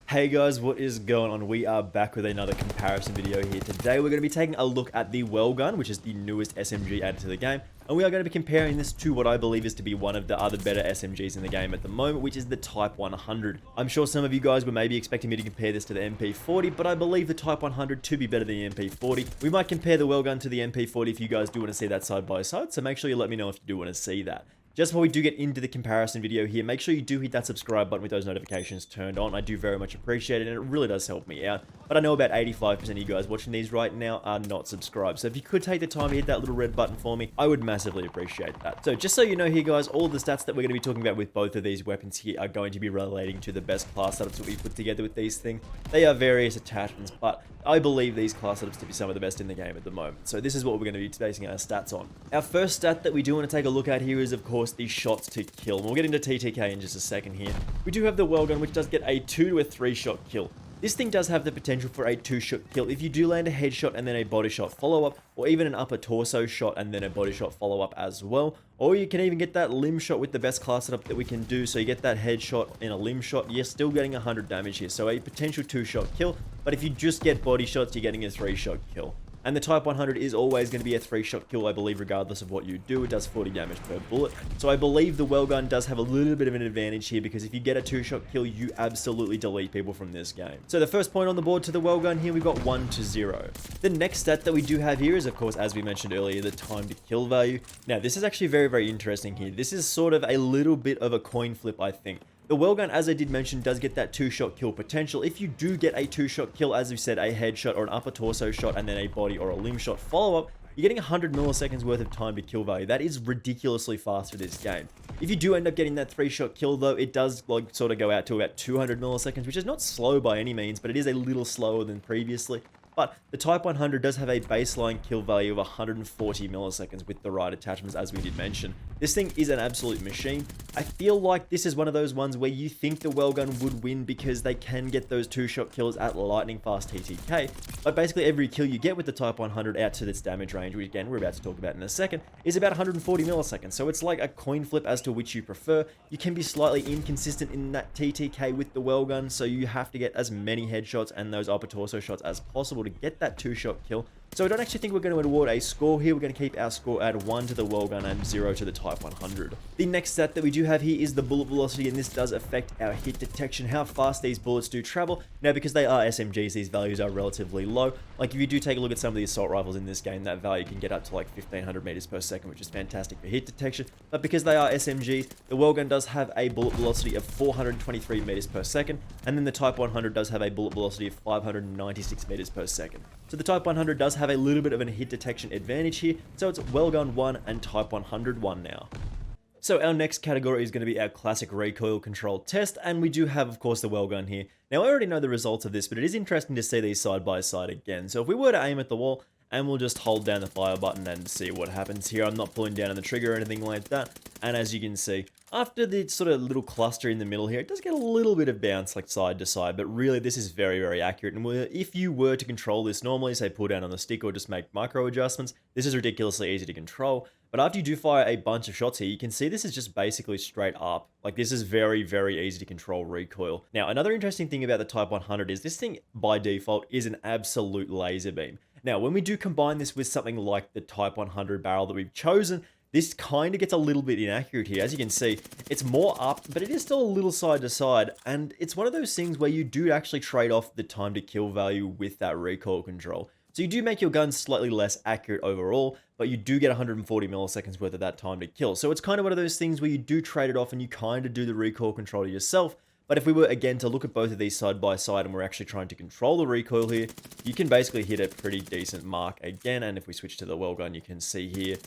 Hey guys, what is going on? We are back with another comparison video here. Today we're going to be taking a look at the Welgun, which is the newest SMG added to the game. And we are going to be comparing this to what I believe is to be one of the other better SMGs in the game at the moment, which is the Type 100. I'm sure some of you guys were maybe expecting me to compare this to the MP40, but I believe the Type 100 to be better than the MP40. We might compare the Welgun to the MP40 if you guys do want to see that side by side, so make sure you let me know if you do want to see that. Just before we do get into the comparison video here, make sure you do hit that subscribe button with those notifications turned on. I do very much appreciate it, and it really does help me out. But I know about 85% of you guys watching these right now are not subscribed. So if you could take the time to hit that little red button for me, I would massively appreciate that. So just so you know here, guys, all the stats that we're going to be talking about with both of these weapons here are going to be relating to the best class setups that we put together with these things. They are various attachments, but I believe these class setups to be some of the best in the game at the moment. So this is what we're going to be basing our stats on. Our first stat that we do want to take a look at here is, of course, the shots to kill. And we'll get into TTK in just a second here. We do have the Welgun, which does get a 2 to a 3 shot kill. This thing does have the potential for a 2-shot kill if you do land a headshot and then a body shot follow-up, or even an upper torso shot and then a body shot follow-up as well. Or you can even get that limb shot with the best class setup that we can do. So you get that headshot in a limb shot, you're still getting 100 damage here. So a potential 2-shot kill, but if you just get body shots, you're getting a 3-shot kill. And the Type 100 is always going to be a 3-shot kill, I believe, regardless of what you do. It does 40 damage per bullet. So I believe the Welgun does have a little bit of an advantage here, because if you get a 2-shot kill, you absolutely delete people from this game. So the first point on the board to the Welgun here, we've got 1 to 0. The next stat that we do have here is, of course, as we mentioned earlier, the time to kill value. Now, this is actually very, very interesting here. This is sort of a little bit of a coin flip, I think. The Welgun, as I did mention, does get that 2-shot kill potential. If you do get a 2-shot kill, as we said, a headshot or an upper torso shot and then a body or a limb shot follow-up, you're getting 100 milliseconds worth of time to kill value. That is ridiculously fast for this game. If you do end up getting that 3-shot kill, though, it does sort of go out to about 200 milliseconds, which is not slow by any means, but it is a little slower than previously. But the Type 100 does have a baseline kill value of 140 milliseconds with the right attachments, as we did mention. This thing is an absolute machine. I feel like this is one of those ones where you think the Welgun would win because they can get those 2-shot kills at lightning fast TTK. But basically every kill you get with the Type 100 out to its damage range, which again we're about to talk about in a second, is about 140 milliseconds. So it's like a coin flip as to which you prefer. You can be slightly inconsistent in that TTK with the Welgun, so you have to get as many headshots and those upper torso shots as possible to get that 2-shot kill. So I don't actually think we're going to award a score here. We're going to keep our score at 1 to the Welgun and 0 to the Type 100. The next stat that we do have here is the bullet velocity, and this does affect our hit detection, how fast these bullets do travel. Now, because they are SMGs, these values are relatively low. Like, if you do take a look at some of the assault rifles in this game, that value can get up to like 1500 meters per second, which is fantastic for hit detection. But because they are SMGs, the Welgun does have a bullet velocity of 423 meters per second, and then the Type 100 does have a bullet velocity of 596 meters per second. So the Type 100 does have a little bit of a hit detection advantage here, so it's Welgun 1 and Type 100 1 now. So our next category is going to be our classic recoil control test, and we do have, of course, the Welgun here. Now, I already know the results of this, but it is interesting to see these side by side again. So if we were to aim at the wall, and we'll just hold down the fire button and see what happens here. I'm not pulling down on the trigger or anything like that. And as you can see, after the sort of little cluster in the middle here, it does get a little bit of bounce like side to side, but really this is very, very accurate. And if you were to control this normally, say pull down on the stick or just make micro adjustments, this is ridiculously easy to control. But after you do fire a bunch of shots here, you can see this is just basically straight up. Like, this is very, very easy to control recoil. Now, another interesting thing about the Type 100 is this thing by default is an absolute laser beam. Now, when we do combine this with something like the Type 100 barrel that we've chosen, this kind of gets a little bit inaccurate here. As you can see, it's more up, but it is still a little side to side. And it's one of those things where you do actually trade off the time to kill value with that recoil control. So you do make your gun slightly less accurate overall, but you do get 140 milliseconds worth of that time to kill. So it's kind of one of those things where you do trade it off and you kind of do the recoil control yourself. But if we were, again, to look at both of these side by side and we're actually trying to control the recoil here, you can basically hit a pretty decent mark again. And if we switch to the Welgun, you can see here,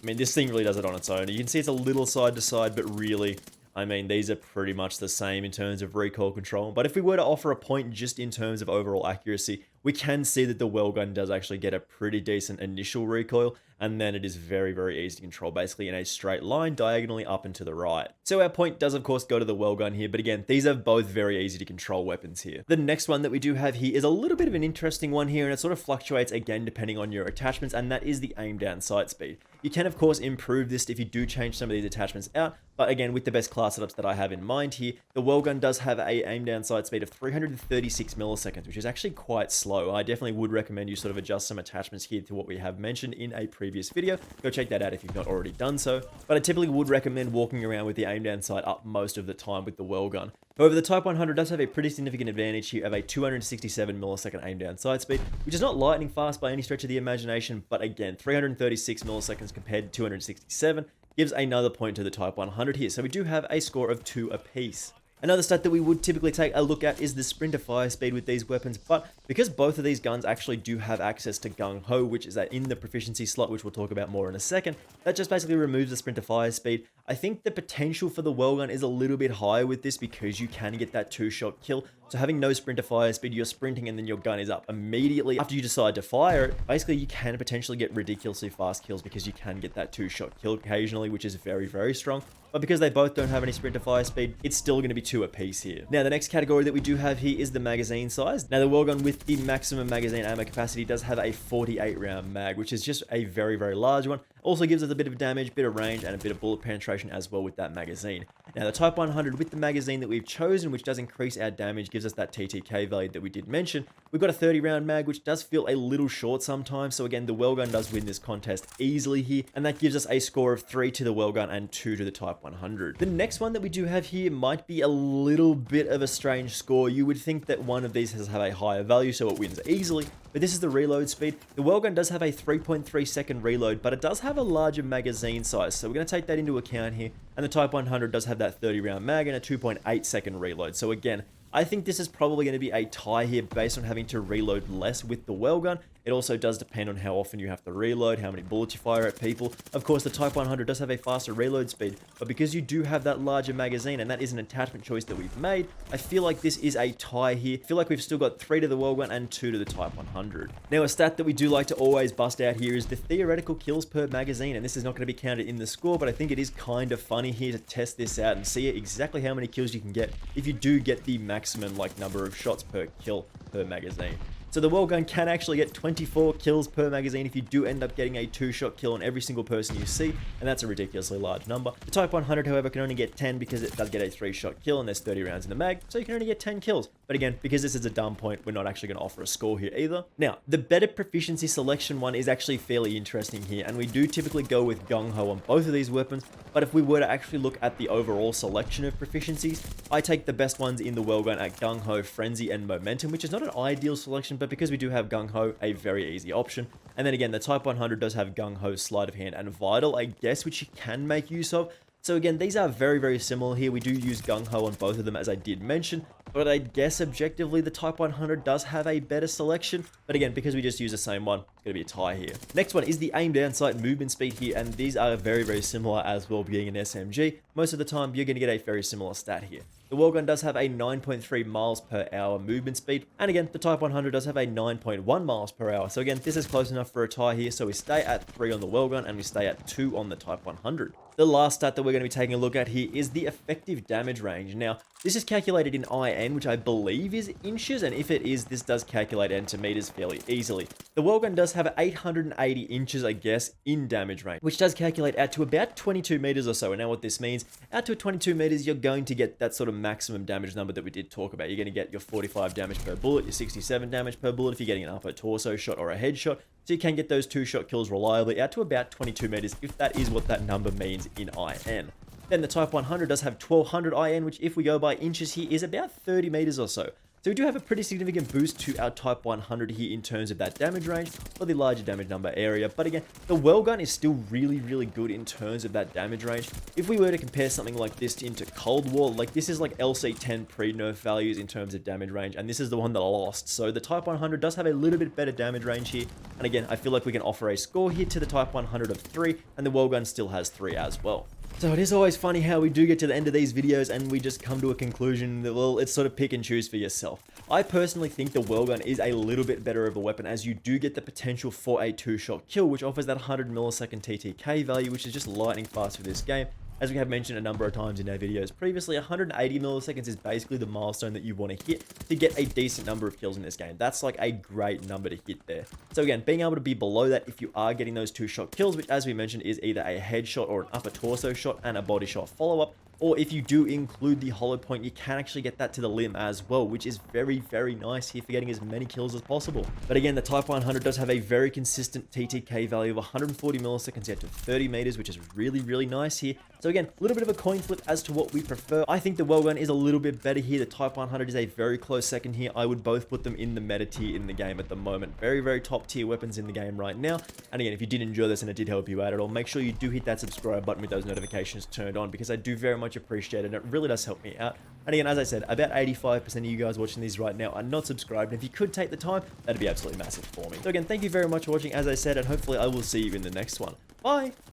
I mean, this thing really does it on its own. You can see it's a little side to side, but really, I mean, these are pretty much the same in terms of recoil control. But if we were to offer a point just in terms of overall accuracy, we can see that the Welgun does actually get a pretty decent initial recoil. and then it is very, very easy to control, basically in a straight line, diagonally up and to the right. So our point does, of course, go to the Welgun here, but again, these are both very easy to control weapons here. The next one that we do have here is a little bit of an interesting one here, and it sort of fluctuates again depending on your attachments, and that is the aim down sight speed. You can, of course, improve this if you do change some of these attachments out, but again, with the best class setups that I have in mind here, the Welgun does have a aim down sight speed of 336 milliseconds, which is actually quite slow. I definitely would recommend you sort of adjust some attachments here to what we have mentioned in a previous video. Go check that out if you've not already done so. But I typically would recommend walking around with the aim down sight up most of the time with the Welgun. However, the Type 100 does have a pretty significant advantage here of a 267 millisecond aim down sight speed, which is not lightning fast by any stretch of the imagination, but again, 336 milliseconds compared to 267 gives another point to the Type 100 here. So we do have a score of 2 apiece. Another stat that we would typically take a look at is the sprinter fire speed with these weapons, but because both of these guns actually do have access to Gung Ho, which is in the proficiency slot, which we'll talk about more in a second, that just basically removes the sprinter fire speed. I think the potential for the Welgun is a little bit higher with this because you can get that 2-shot kill. So having no sprinter fire speed, you're sprinting and then your gun is up immediately after you decide to fire it. Basically, you can potentially get ridiculously fast kills because you can get that 2-shot kill occasionally, which is very, very strong. But because they both don't have any sprinter fire speed, it's still going to be 2 apiece here. Now, the next category that we do have here is the magazine size. Now, the Welgun with the maximum magazine ammo capacity does have a 48 round mag, which is just a very, very large one. Also gives us a bit of damage, bit of range, and a bit of bullet penetration as well with that magazine. Now, the Type 100 with the magazine that we've chosen, which does increase our damage, gives us that TTK value that we did mention. We've got a 30 round mag, which does feel a little short sometimes. So again, the Welgun does win this contest easily here, and that gives us a score of 3 to the Welgun and 2 to the Type 100. The next one that we do have here might be a little bit of a strange score. You would think that one of these has have a higher value, so it wins easily. But this is the reload speed. The Welgun does have a 3.3 second reload, but it does have a larger magazine size. So we're going to take that into account here. And the Type 100 does have that 30 round mag and a 2.8 second reload. So again, I think this is probably going to be a tie here based on having to reload less with the Welgun. It also does depend on how often you have to reload, how many bullets you fire at people. Of course, the Type 100 does have a faster reload speed, but because you do have that larger magazine, and that is an attachment choice that we've made, I feel like this is a tie here. I feel like we've still got 3 to the Welgun and 2 to the Type 100. Now, a stat that we do like to always bust out here is the theoretical kills per magazine, and this is not going to be counted in the score, but I think it is kind of funny here to test this out and see exactly how many kills you can get if you do get the maximum number of shots per kill per magazine. So the Welgun can actually get 24 kills per magazine if you do end up getting a 2-shot kill on every single person you see, and that's a ridiculously large number. The Type 100, however, can only get 10 because it does get a 3-shot kill and there's 30 rounds in the mag, so you can only get 10 kills. But again, because this is a dumb point, we're not actually going to offer a score here either. Now, the better proficiency selection one is actually fairly interesting here, and we do typically go with Gung Ho on both of these weapons, but if we were to actually look at the overall selection of proficiencies, I take the best ones in the Welgun at Gung Ho, Frenzy, and Momentum, which is not an ideal selection, but because we do have Gung Ho, a very easy option. And then again, the Type 100 does have Gung Ho, Sleight of Hand, and Vital, I guess, which you can make use of. So again, these are very, very similar here. We do use Gung Ho on both of them, as I did mention, but I guess objectively the Type 100 does have a better selection. But again, because we just use the same one, it's going to be a tie here. Next one is the aim down sight movement speed here, and these are very, very similar as well, being an SMG. Most of the time, you're going to get a very similar stat here. The Welgun does have a 9.3 miles per hour movement speed, and again, the Type 100 does have a 9.1 miles per hour. So again, this is close enough for a tie here, so we stay at 3 on the Welgun, and we stay at 2 on the Type 100. The last stat that we're going to be taking a look at here is the effective damage range. Now, this is calculated in IN, which I believe is inches, and if it is, this does calculate into meters fairly easily. The Welgun does have 880 inches, I guess, in damage range, which does calculate out to about 22 meters or so. And now what this means, out to 22 meters, you're going to get that sort of maximum damage number that we did talk about. You're going to get your 45 damage per bullet, your 67 damage per bullet if you're getting an upper torso shot or a headshot. So you can get those 2-shot kills reliably out to about 22 meters, if that is what that number means in IN. Then the Type 100 does have 1200 IN, which if we go by inches here is about 30 meters or so. So we do have a pretty significant boost to our Type 100 here in terms of that damage range or the larger damage number area. But again, the Welgun is still really, really good in terms of that damage range. If we were to compare something like this into Cold War, like this is like LC10 pre-nerf values in terms of damage range, and this is the one that I lost. So the Type 100 does have a little bit better damage range here. And again, I feel like we can offer a score here to the Type 100 of 3, and the Welgun still has 3 as well. So it is always funny how we do get to the end of these videos and we just come to a conclusion that, well, it's sort of pick and choose for yourself. I personally think the Welgun is a little bit better of a weapon, as you do get the potential for a 2-shot kill, which offers that 100 millisecond TTK value, which is just lightning fast for this game. As we have mentioned a number of times in our videos previously, 180 milliseconds is basically the milestone that you want to hit to get a decent number of kills in this game. That's like a great number to hit there. So again, being able to be below that if you are getting those 2-shot kills, which as we mentioned is either a headshot or an upper torso shot and a body shot follow-up, or if you do include the hollow point, you can actually get that to the limb as well, which is very, very nice here for getting as many kills as possible. But again, the Type 100 does have a very consistent TTK value of 140 milliseconds out to 30 meters, which is really, really nice here. So again, a little bit of a coin flip as to what we prefer. I think the Welgun is a little bit better here. The Type 100 is a very close second here. I would both put them in the meta tier in the game at the moment. Very, very top tier weapons in the game right now. And again, if you did enjoy this and it did help you out at all, make sure you do hit that subscribe button with those notifications turned on, because I do very much appreciate it and it really does help me out. And again, as I said, about 85% of you guys watching these right now are not subscribed. And if you could take the time, that'd be absolutely massive for me. So again, thank you very much for watching, as I said, and hopefully I will see you in the next one. Bye!